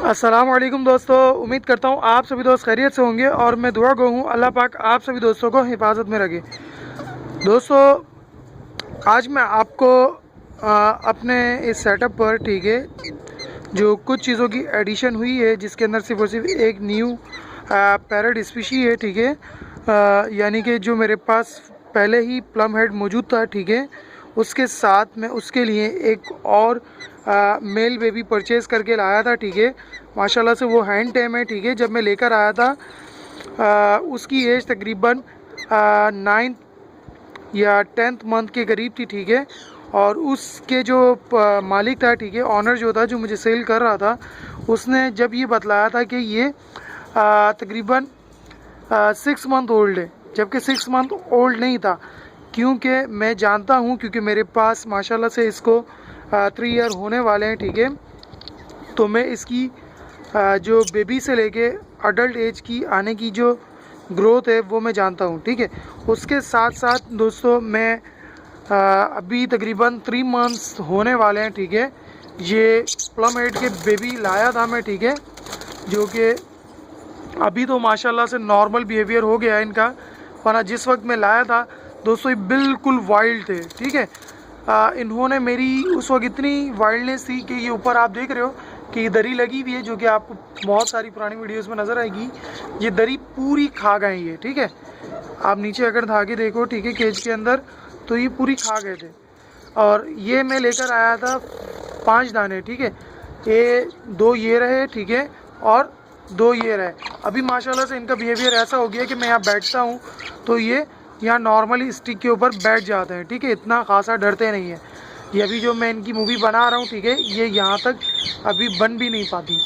अस्सलाम वालेकुम दोस्तों, उम्मीद करता हूँ आप सभी दोस्त खैरियत से होंगे और मैं दुआ गो हूँ अल्लाह पाक आप सभी दोस्तों को हिफाजत में रखे। दोस्तों, आज मैं आपको अपने इस सेटअप पर ठीक है जो कुछ चीज़ों की एडिशन हुई है जिसके अंदर सिर्फ और सिर्फ एक न्यू पैरट स्पीशी है ठीक है। यानी कि जो मेरे पास पहले ही प्लम हेड मौजूद था ठीक है, उसके साथ में उसके लिए एक और मेल बेबी परचेज़ करके लाया था ठीक है। माशाल्लाह से वो हैंड टेम है ठीक है। जब मैं लेकर आया था उसकी एज तकरीबन 9th या 10th मंथ के करीब थी ठीक है। और उसके जो मालिक था ठीक है, ऑनर जो था जो मुझे सेल कर रहा था, उसने जब ये बतलाया था कि ये तकरीबन 6 मंथ ओल्ड है, जबकि 6 मंथ ओल्ड नहीं था। क्योंकि मैं जानता हूँ, क्योंकि मेरे पास माशाल्लाह से इसको 3 ईयर होने वाले हैं ठीक है। तो मैं इसकी जो बेबी से लेके अडल्ट एज की आने की जो ग्रोथ है वो मैं जानता हूँ ठीक है। उसके साथ साथ दोस्तों मैं अभी तकरीबन 3 मंथ्स होने वाले हैं ठीक है। ये प्लम हेड के बेबी लाया था मैं ठीक है, जो कि अभी तो माशाल्लाह से नॉर्मल बिहेवियर हो गया है इनका, वरना जिस वक्त मैं लाया था दोस्तों ये बिल्कुल वाइल्ड थे ठीक है। इन्होंने मेरी उस वक्त इतनी वाइल्डनेस थी कि ये ऊपर आप देख रहे हो कि दरी लगी हुई है, जो कि आपको बहुत सारी पुरानी वीडियोस में नज़र आएगी। ये दरी पूरी खा गए ये ठीक है। आप नीचे अगर धागे देखो ठीक है केज के अंदर, तो ये पूरी खा गए थे। और ये मैं लेकर आया था 5 दाने ठीक है। ये 2 ये रहे ठीक है, और 2 ये रहे। अभी माशाल्लाह से इनका बिहेवियर ऐसा हो गया कि मैं यहाँ बैठता हूँ तो ये यहाँ नॉर्मली स्टिक के ऊपर बैठ जाते हैं ठीक है, इतना खासा डरते नहीं है। ये अभी जो मैं इनकी मूवी बना रहा हूँ ठीक है, ये यहाँ तक अभी बन भी नहीं पाती।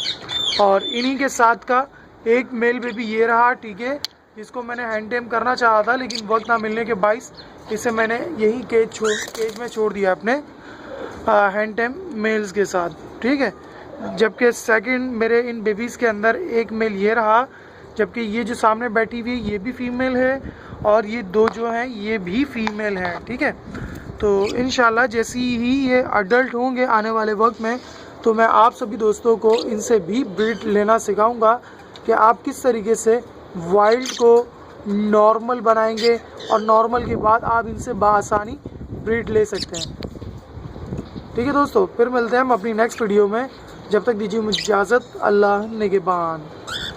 और इन्हीं के साथ का एक मेल बेबी ये रहा ठीक है, जिसको मैंने हैंड टेम करना चाहा था, लेकिन वक्त ना मिलने के बाइस इसे मैंने यही केज में छोड़ दिया अपने हैंड टेम मेल्स के साथ ठीक है। जबकि सेकंड मेरे इन बेबीज़ के अंदर एक मेल ये रहा, जबकि ये जो सामने बैठी हुई है ये भी फीमेल है, और ये 2 जो हैं ये भी फीमेल हैं ठीक है। तो इंशाल्लाह जैसी ही ये अडल्ट होंगे आने वाले वक्त में, तो मैं आप सभी दोस्तों को इनसे भी ब्रीड लेना सिखाऊंगा कि आप किस तरीके से वाइल्ड को नॉर्मल बनाएंगे, और नॉर्मल के बाद आप इनसे बआसानी ब्रीड ले सकते हैं ठीक है। दोस्तों फिर मिलते हैं हम अपनी नेक्स्ट वीडियो में, जब तक दीजिए मुझे इजाज़त। अल्लाह निगहबान।